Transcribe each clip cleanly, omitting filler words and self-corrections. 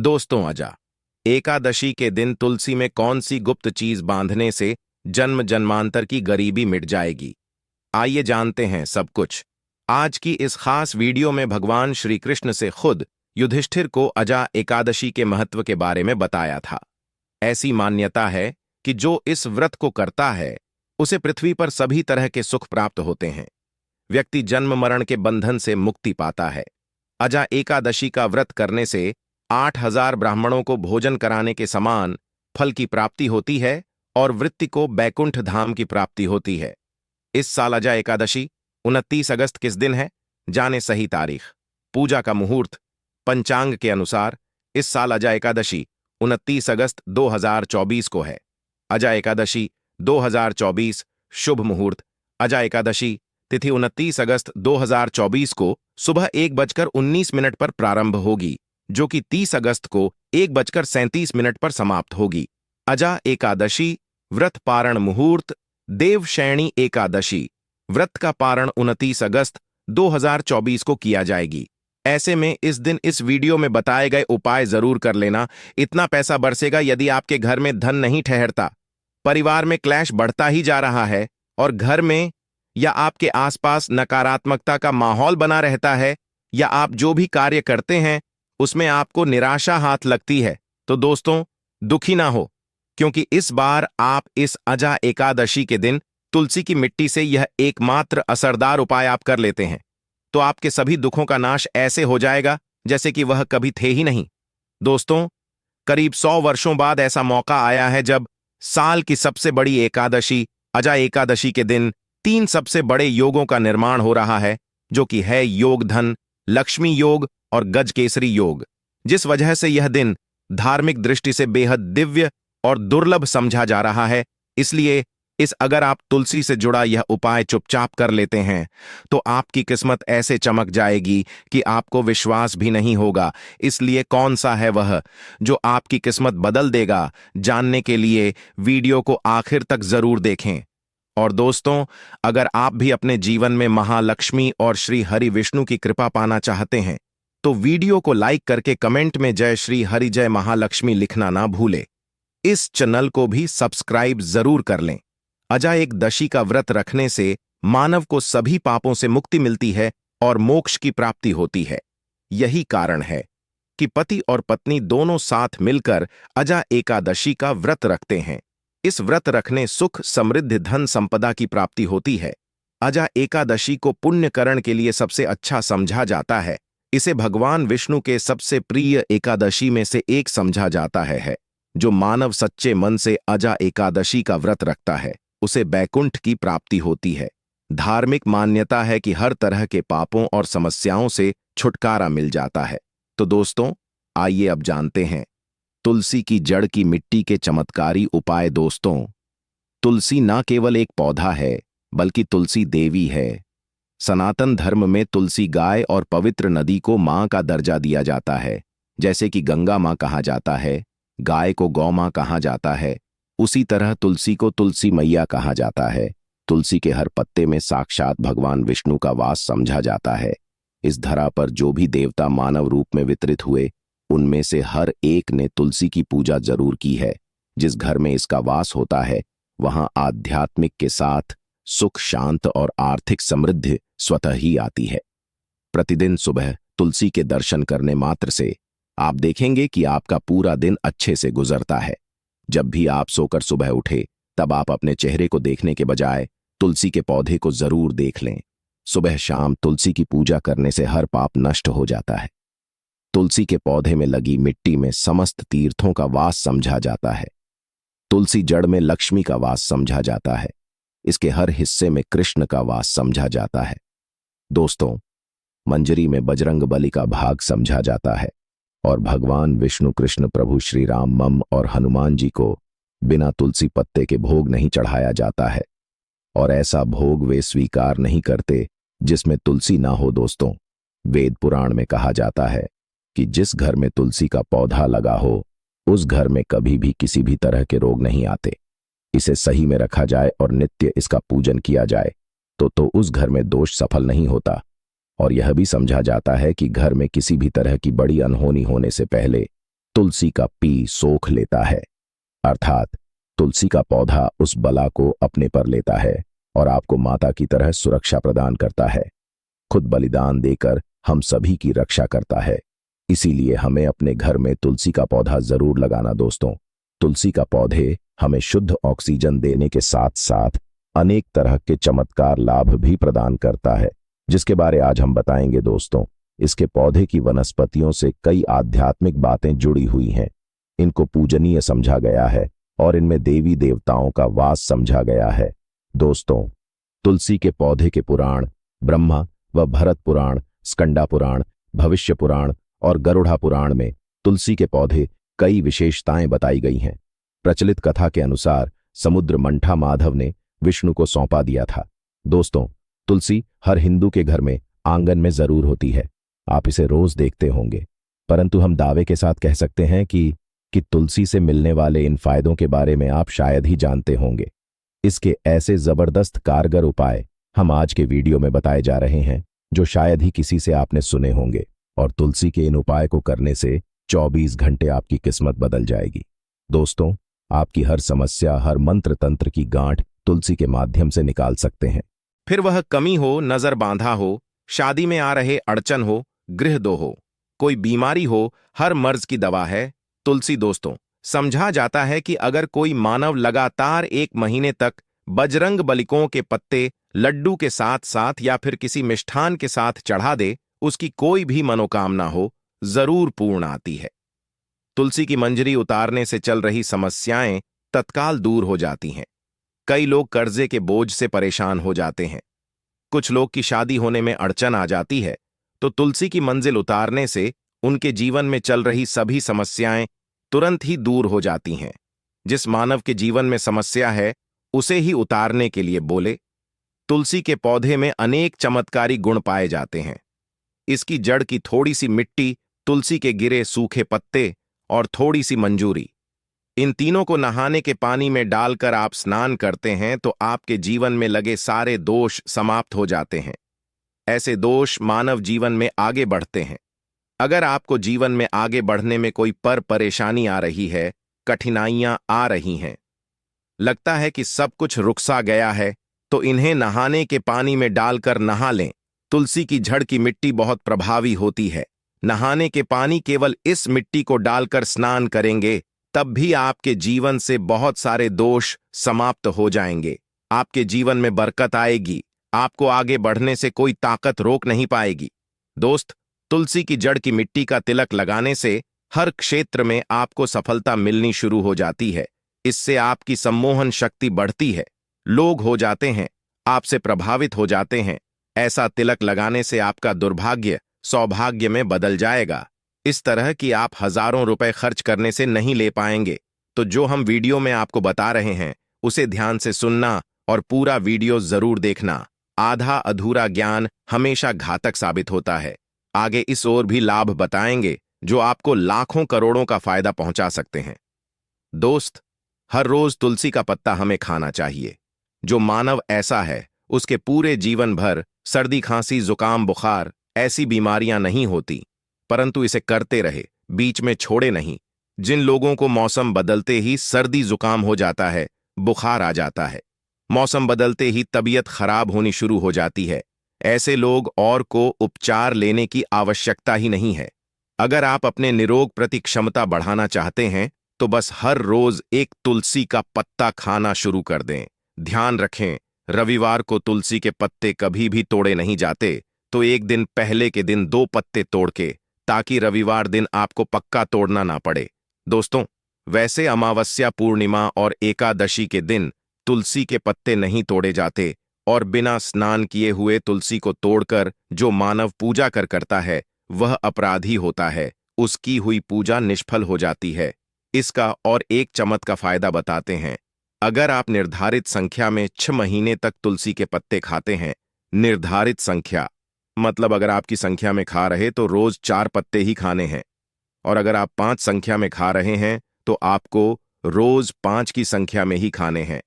दोस्तों, अजा एकादशी के दिन तुलसी में कौन सी गुप्त चीज बांधने से जन्म जन्मांतर की गरीबी मिट जाएगी? आइए जानते हैं सब कुछ। आज की इस खास वीडियो में भगवान श्री कृष्ण से खुद युधिष्ठिर को अजा एकादशी के महत्व के बारे में बताया था। ऐसी मान्यता है कि जो इस व्रत को करता है उसे पृथ्वी पर सभी तरह के सुख प्राप्त होते हैं। व्यक्ति जन्म मरण के बंधन से मुक्ति पाता है। अजा एकादशी का व्रत करने से 8,000 ब्राह्मणों को भोजन कराने के समान फल की प्राप्ति होती है और वृत्ति को बैकुंठ धाम की प्राप्ति होती है। इस साल अजा एकादशी 29 अगस्त किस दिन है? जाने सही तारीख। पूजा का मुहूर्त पंचांग के अनुसार इस साल अजा एकादशी 29 अगस्त 2024 को है। अजा एकादशी 2024 शुभ मुहूर्त। अजा एकादशी तिथि 29 अगस्त 2024 को सुबह 1:19 पर प्रारंभ होगी, जो कि 30 अगस्त को 1:37 पर समाप्त होगी। अजा एकादशी व्रत पारण मुहूर्त देवशयनी एकादशी व्रत का पारण 29 अगस्त 2024 को किया जाएगी। ऐसे में इस दिन इस वीडियो में बताए गए उपाय जरूर कर लेना। इतना पैसा बरसेगा यदि आपके घर में धन नहीं ठहरता, परिवार में क्लैश बढ़ता ही जा रहा है और घर में या आपके आसपास नकारात्मकता का माहौल बना रहता है, या आप जो भी कार्य करते हैं उसमें आपको निराशा हाथ लगती है, तो दोस्तों दुखी ना हो, क्योंकि इस बार आप इस अजा एकादशी के दिन तुलसी की मिट्टी से यह एकमात्र असरदार उपाय आप कर लेते हैं तो आपके सभी दुखों का नाश ऐसे हो जाएगा जैसे कि वह कभी थे ही नहीं। दोस्तों, करीब 100 वर्षों बाद ऐसा मौका आया है जब साल की सबसे बड़ी एकादशी अजा एकादशी के दिन 3 सबसे बड़े योगों का निर्माण हो रहा है, जो कि है योग धन, लक्ष्मी योग और गजकेसरी योग, जिस वजह से यह दिन धार्मिक दृष्टि से बेहद दिव्य और दुर्लभ समझा जा रहा है। इसलिए अगर आप तुलसी से जुड़ा यह उपाय चुपचाप कर लेते हैं तो आपकी किस्मत ऐसे चमक जाएगी कि आपको विश्वास भी नहीं होगा। इसलिए कौन सा है वह जो आपकी किस्मत बदल देगा? जानने के लिए वीडियो को आखिर तक जरूर देखें। और दोस्तों, अगर आप भी अपने जीवन में महालक्ष्मी और श्री हरि विष्णु की कृपा पाना चाहते हैं तो वीडियो को लाइक करके कमेंट में जय श्री हरि जय महालक्ष्मी लिखना ना भूले। इस चैनल को भी सब्सक्राइब जरूर कर लें। अजा एकादशी का व्रत रखने से मानव को सभी पापों से मुक्ति मिलती है और मोक्ष की प्राप्ति होती है। यही कारण है कि पति और पत्नी दोनों साथ मिलकर अजा एकादशी का व्रत रखते हैं। इस व्रत रखने सुख, समृद्धि, धन संपदा की प्राप्ति होती है। अजा एकादशी को पुण्यकरण के लिए सबसे अच्छा समझा जाता है। इसे भगवान विष्णु के सबसे प्रिय एकादशी में से एक समझा जाता है। जो मानव सच्चे मन से अजा एकादशी का व्रत रखता है उसे बैकुंठ की प्राप्ति होती है। धार्मिक मान्यता है कि हर तरह के पापों और समस्याओं से छुटकारा मिल जाता है। तो दोस्तों, आइए अब जानते हैं तुलसी की जड़ की मिट्टी के चमत्कारी उपाय। दोस्तों, तुलसी न केवल एक पौधा है बल्कि तुलसी देवी है। सनातन धर्म में तुलसी गाय और पवित्र नदी को मां का दर्जा दिया जाता है। जैसे कि गंगा मां कहा जाता है, गाय को गौ मां कहा जाता है, उसी तरह तुलसी को तुलसी मैया कहा जाता है। तुलसी के हर पत्ते में साक्षात भगवान विष्णु का वास समझा जाता है। इस धरा पर जो भी देवता मानव रूप में वितरित हुए उनमें से हर एक ने तुलसी की पूजा जरूर की है। जिस घर में इसका वास होता है वहां आध्यात्मिक के साथ सुख, शांत और आर्थिक समृद्धि स्वतः ही आती है। प्रतिदिन सुबह तुलसी के दर्शन करने मात्र से आप देखेंगे कि आपका पूरा दिन अच्छे से गुजरता है। जब भी आप सोकर सुबह उठे तब आप अपने चेहरे को देखने के बजाय तुलसी के पौधे को जरूर देख लें। सुबह शाम तुलसी की पूजा करने से हर पाप नष्ट हो जाता है। तुलसी के पौधे में लगी मिट्टी में समस्त तीर्थों का वास समझा जाता है। तुलसी जड़ में लक्ष्मी का वास समझा जाता है। इसके हर हिस्से में कृष्ण का वास समझा जाता है। दोस्तों, मंजरी में बजरंग बली का भाग समझा जाता है और भगवान विष्णु, कृष्ण, प्रभु श्री राम, मम और हनुमान जी को बिना तुलसी पत्ते के भोग नहीं चढ़ाया जाता है और ऐसा भोग वे स्वीकार नहीं करते जिसमें तुलसी ना हो। दोस्तों, वेद पुराण में कहा जाता है कि जिस घर में तुलसी का पौधा लगा हो उस घर में कभी भी किसी भी तरह के रोग नहीं आते। इसे सही में रखा जाए और नित्य इसका पूजन किया जाए तो उस घर में दोष सफल नहीं होता। और यह भी समझा जाता है कि घर में किसी भी तरह की बड़ी अनहोनी होने से पहले तुलसी का पी सोख लेता है, अर्थात तुलसी का पौधा उस बला को अपने पर लेता है और आपको माता की तरह सुरक्षा प्रदान करता है। खुद बलिदान देकर हम सभी की रक्षा करता है। इसीलिए हमें अपने घर में तुलसी का पौधा जरूर लगाना दोस्तों। तुलसी का पौधे हमें शुद्ध ऑक्सीजन देने के साथ साथ अनेक तरह के चमत्कार लाभ भी प्रदान करता है, जिसके बारे आज हम बताएंगे दोस्तों। इसके पौधे की वनस्पतियों से कई आध्यात्मिक बातें जुड़ी हुई हैं। इनको पूजनीय समझा गया है और इनमें देवी देवताओं का वास समझा गया है। दोस्तों, तुलसी के पौधे के पुराण ब्रह्मा व भरत पुराण, स्कंदा पुराण, भविष्य पुराण और गरुड़ा पुराण में तुलसी के पौधे कई विशेषताएं बताई गई हैं। प्रचलित कथा के अनुसार समुद्र मंठा माधव ने विष्णु को सौंपा दिया था। दोस्तों, तुलसी हर हिंदू के घर में आंगन में जरूर होती है। आप इसे रोज देखते होंगे, परंतु हम दावे के साथ कह सकते हैं कि तुलसी से मिलने वाले इन फायदों के बारे में आप शायद ही जानते होंगे। इसके ऐसे जबरदस्त कारगर उपाय हम आज के वीडियो में बताए जा रहे हैं, जो शायद ही किसी से आपने सुने होंगे। और तुलसी के इन उपाय को करने से 24 घंटे आपकी किस्मत बदल जाएगी। दोस्तों, आपकी हर समस्या, हर मंत्र तंत्र की गांठ तुलसी के माध्यम से निकाल सकते हैं। फिर वह कमी हो, नजर बांधा हो, शादी में आ रहे अड़चन हो, गृह दो हो, कोई बीमारी हो, हर मर्ज की दवा है तुलसी। दोस्तों, समझा जाता है कि अगर कोई मानव लगातार 1 महीने तक बजरंग बलिकों के पत्ते लड्डू के साथ साथ या फिर किसी मिष्ठान के साथ चढ़ा दे, उसकी कोई भी मनोकामना हो जरूर पूर्ण आती है। तुलसी की मंजरी उतारने से चल रही समस्याएं तत्काल दूर हो जाती हैं। कई लोग कर्जे के बोझ से परेशान हो जाते हैं। कुछ लोग की शादी होने में अड़चन आ जाती है, तो तुलसी की मंजिल उतारने से उनके जीवन में चल रही सभी समस्याएं तुरंत ही दूर हो जाती हैं। जिस मानव के जीवन में समस्या है, उसे ही उतारने के लिए बोले। तुलसी के पौधे में अनेक चमत्कारी गुण पाए जाते हैं। इसकी जड़ की थोड़ी सी मिट्टी, तुलसी के गिरे सूखे पत्ते और थोड़ी सी मंजूरी, इन तीनों को नहाने के पानी में डालकर आप स्नान करते हैं तो आपके जीवन में लगे सारे दोष समाप्त हो जाते हैं। ऐसे दोष मानव जीवन में आगे बढ़ते हैं। अगर आपको जीवन में आगे बढ़ने में कोई परेशानी आ रही है, कठिनाइयां आ रही हैं, लगता है कि सब कुछ रुकसा गया है, तो इन्हें नहाने के पानी में डालकर नहा लें। तुलसी की जड़ की मिट्टी बहुत प्रभावी होती है। नहाने के पानी केवल इस मिट्टी को डालकर स्नान करेंगे, तब भी आपके जीवन से बहुत सारे दोष समाप्त हो जाएंगे। आपके जीवन में बरकत आएगी। आपको आगे बढ़ने से कोई ताकत रोक नहीं पाएगी। दोस्त, तुलसी की जड़ की मिट्टी का तिलक लगाने से हर क्षेत्र में आपको सफलता मिलनी शुरू हो जाती है। इससे आपकी सम्मोहन शक्ति बढ़ती है। लोग हो जाते हैं, आपसे प्रभावित हो जाते हैं। ऐसा तिलक लगाने से आपका दुर्भाग्य सौभाग्य में बदल जाएगा। इस तरह कि आप हजारों रुपए खर्च करने से नहीं ले पाएंगे। तो जो हम वीडियो में आपको बता रहे हैं, उसे ध्यान से सुनना और पूरा वीडियो जरूर देखना। आधा अधूरा ज्ञान हमेशा घातक साबित होता है। आगे इस ओर भी लाभ बताएंगे जो आपको लाखों करोड़ों का फायदा पहुंचा सकते हैं। दोस्त, हर रोज तुलसी का पत्ता हमें खाना चाहिए। जो मानव ऐसा है, उसके पूरे जीवन भर सर्दी, खांसी, जुकाम, बुखार ऐसी बीमारियां नहीं होती, परंतु इसे करते रहे, बीच में छोड़े नहीं। जिन लोगों को मौसम बदलते ही सर्दी जुकाम हो जाता है, बुखार आ जाता है, मौसम बदलते ही तबीयत खराब होनी शुरू हो जाती है, ऐसे लोग और को उपचार लेने की आवश्यकता ही नहीं है। अगर आप अपने निरोग प्रति क्षमता बढ़ाना चाहते हैं, तो बस हर रोज एक तुलसी का पत्ता खाना शुरू कर दें। ध्यान रखें, रविवार को तुलसी के पत्ते कभी भी तोड़े नहीं जाते, तो एक दिन पहले के दिन 2 पत्ते तोड़ के, ताकि रविवार दिन आपको पक्का तोड़ना ना पड़े। दोस्तों, वैसे अमावस्या, पूर्णिमा और एकादशी के दिन तुलसी के पत्ते नहीं तोड़े जाते, और बिना स्नान किए हुए तुलसी को तोड़कर जो मानव पूजा करता है, वह अपराधी होता है। उसकी हुई पूजा निष्फल हो जाती है। इसका और एक चमत्कार का फायदा बताते हैं। अगर आप निर्धारित संख्या में 6 महीने तक तुलसी के पत्ते खाते हैं, निर्धारित संख्या मतलब अगर आपकी संख्या में खा रहे तो रोज 4 पत्ते ही खाने हैं, और अगर आप 5 संख्या में खा रहे हैं तो आपको रोज 5 की संख्या में ही खाने हैं,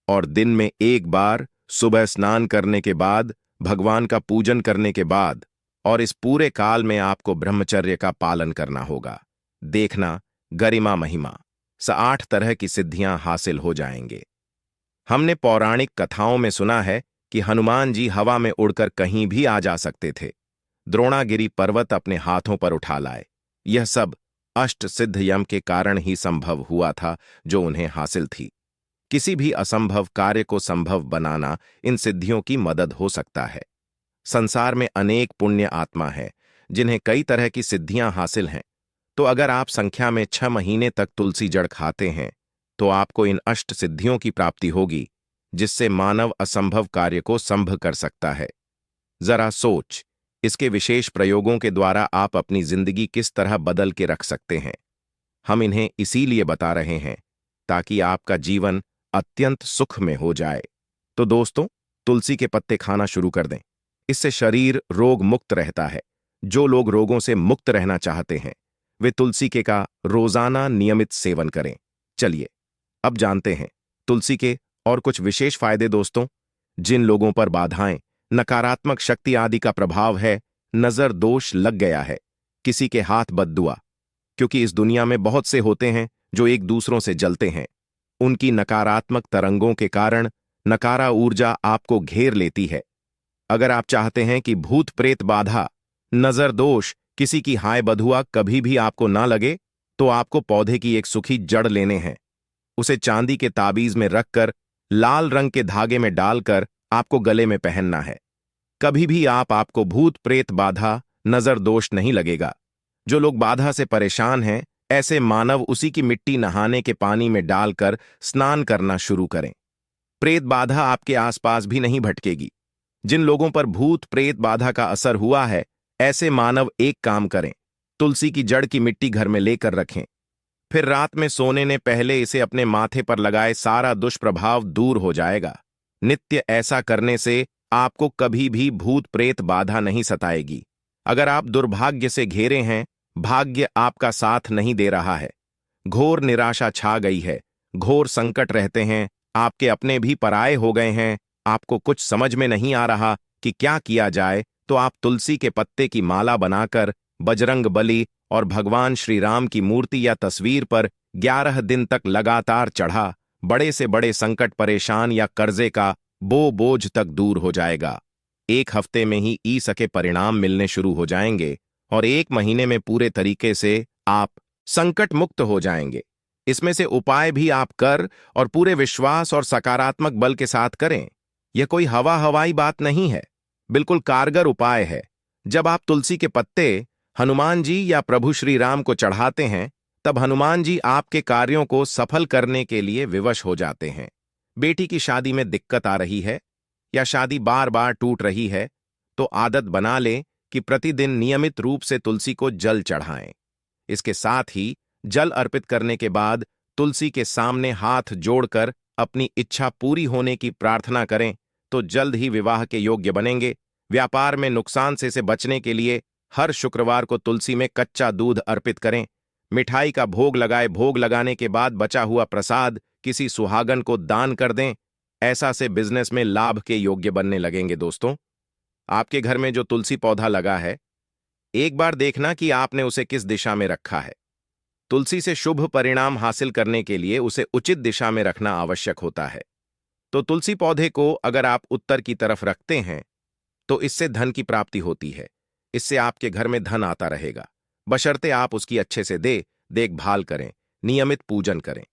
और दिन में एक बार सुबह स्नान करने के बाद, भगवान का पूजन करने के बाद, और इस पूरे काल में आपको ब्रह्मचर्य का पालन करना होगा। देखना, गरिमा महिमा स 8 तरह की सिद्धियां हासिल हो जाएंगे। हमने पौराणिक कथाओं में सुना है कि हनुमान जी हवा में उड़कर कहीं भी आ जा सकते थे। द्रोणागिरी पर्वत अपने हाथों पर उठा लाए। यह सब अष्ट सिद्ध यम के कारण ही संभव हुआ था, जो उन्हें हासिल थी। किसी भी असंभव कार्य को संभव बनाना इन सिद्धियों की मदद हो सकता है। संसार में अनेक पुण्य आत्मा है जिन्हें कई तरह की सिद्धियां हासिल हैं। तो अगर आप संख्या में 6 महीने तक तुलसी जड़ खाते हैं तो आपको इन अष्ट सिद्धियों की प्राप्ति होगी, जिससे मानव असंभव कार्य को संभव कर सकता है। जरा सोच, इसके विशेष प्रयोगों के द्वारा आप अपनी जिंदगी किस तरह बदल के रख सकते हैं। हम इन्हें इसीलिए बता रहे हैं ताकि आपका जीवन अत्यंत सुख में हो जाए। तो दोस्तों, तुलसी के पत्ते खाना शुरू कर दें। इससे शरीर रोग मुक्त रहता है। जो लोग रोगों से मुक्त रहना चाहते हैं वे तुलसी के का रोजाना नियमित सेवन करें। चलिए अब जानते हैं तुलसी के और कुछ विशेष फायदे। दोस्तों, जिन लोगों पर बाधाएं, नकारात्मक शक्ति आदि का प्रभाव है, नजर दोष लग गया है, किसी के हाथ बद्दुआ, क्योंकि इस दुनिया में बहुत से होते हैं जो एक दूसरों से जलते हैं। उनकी नकारात्मक तरंगों के कारण नकारा ऊर्जा आपको घेर लेती है। अगर आप चाहते हैं कि भूत प्रेत बाधा, नजर दोष, किसी की हाय बधुआ कभी भी आपको ना लगे, तो आपको पौधे की एक सूखी जड़ लेने हैं। उसे चांदी के ताबीज में रखकर लाल रंग के धागे में डालकर आपको गले में पहनना है। कभी भी आपको भूत प्रेत बाधा, नजर दोष नहीं लगेगा। जो लोग बाधा से परेशान हैं, ऐसे मानव उसी की मिट्टी नहाने के पानी में डालकर स्नान करना शुरू करें। प्रेत बाधा आपके आसपास भी नहीं भटकेगी। जिन लोगों पर भूत प्रेत बाधा का असर हुआ है, ऐसे मानव एक काम करें, तुलसी की जड़ की मिट्टी घर में लेकर रखें। फिर रात में सोने ने पहले इसे अपने माथे पर लगाए, सारा दुष्प्रभाव दूर हो जाएगा। नित्य ऐसा करने से आपको कभी भी भूत प्रेत बाधा नहीं सताएगी। अगर आप दुर्भाग्य से घेरे हैं, भाग्य आपका साथ नहीं दे रहा है, घोर निराशा छा गई है, घोर संकट रहते हैं, आपके अपने भी पराये हो गए हैं, आपको कुछ समझ में नहीं आ रहा कि क्या किया जाए, तो आप तुलसी के पत्ते की माला बनाकर बजरंग बली और भगवान श्री राम की मूर्ति या तस्वीर पर 11 दिन तक लगातार चढ़ा, बड़े से बड़े संकट, परेशान या कर्जे का बोझ तक दूर हो जाएगा। 1 हफ्ते में ही सके परिणाम मिलने शुरू हो जाएंगे और 1 महीने में पूरे तरीके से आप संकट मुक्त हो जाएंगे। इसमें से उपाय भी आप कर और पूरे विश्वास और सकारात्मक बल के साथ करें। यह कोई हवाई बात नहीं है, बिल्कुल कारगर उपाय है। जब आप तुलसी के पत्ते हनुमान जी या प्रभु श्री राम को चढ़ाते हैं, तब हनुमान जी आपके कार्यों को सफल करने के लिए विवश हो जाते हैं। बेटी की शादी में दिक्कत आ रही है या शादी बार बार टूट रही है, तो आदत बना लें कि प्रतिदिन नियमित रूप से तुलसी को जल चढ़ाएं। इसके साथ ही जल अर्पित करने के बाद तुलसी के सामने हाथ जोड़कर अपनी इच्छा पूरी होने की प्रार्थना करें, तो जल्द ही विवाह के योग्य बनेंगे। व्यापार में नुकसान से बचने के लिए हर शुक्रवार को तुलसी में कच्चा दूध अर्पित करें। मिठाई का भोग लगाए, भोग लगाने के बाद बचा हुआ प्रसाद किसी सुहागन को दान कर दें। ऐसा से बिजनेस में लाभ के योग्य बनने लगेंगे। दोस्तों, आपके घर में जो तुलसी पौधा लगा है, एक बार देखना कि आपने उसे किस दिशा में रखा है। तुलसी से शुभ परिणाम हासिल करने के लिए उसे उचित दिशा में रखना आवश्यक होता है। तो तुलसी पौधे को अगर आप उत्तर की तरफ रखते हैं तो इससे धन की प्राप्ति होती है। इससे आपके घर में धन आता रहेगा, बशर्ते आप उसकी अच्छे से देखभाल करें, नियमित पूजन करें।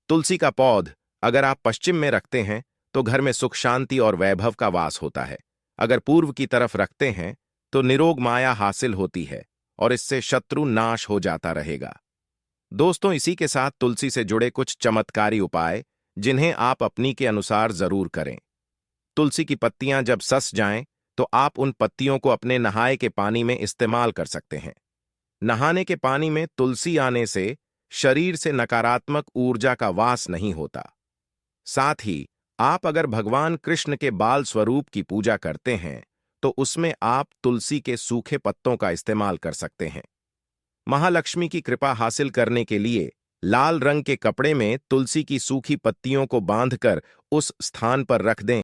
तुलसी का पौध अगर आप पश्चिम में रखते हैं तो घर में सुख, शांति और वैभव का वास होता है। अगर पूर्व की तरफ रखते हैं तो निरोग माया हासिल होती है और इससे शत्रु नाश हो जाता रहेगा। दोस्तों, इसी के साथ तुलसी से जुड़े कुछ चमत्कारी उपाय जिन्हें आप अपनी के अनुसार जरूर करें। तुलसी की पत्तियां जब सस जाएं तो आप उन पत्तियों को अपने नहाए के पानी में इस्तेमाल कर सकते हैं। नहाने के पानी में तुलसी आने से शरीर से नकारात्मक ऊर्जा का वास नहीं होता। साथ ही आप अगर भगवान कृष्ण के बाल स्वरूप की पूजा करते हैं तो उसमें आप तुलसी के सूखे पत्तों का इस्तेमाल कर सकते हैं। महालक्ष्मी की कृपा हासिल करने के लिए लाल रंग के कपड़े में तुलसी की सूखी पत्तियों को बांधकर उस स्थान पर रख दें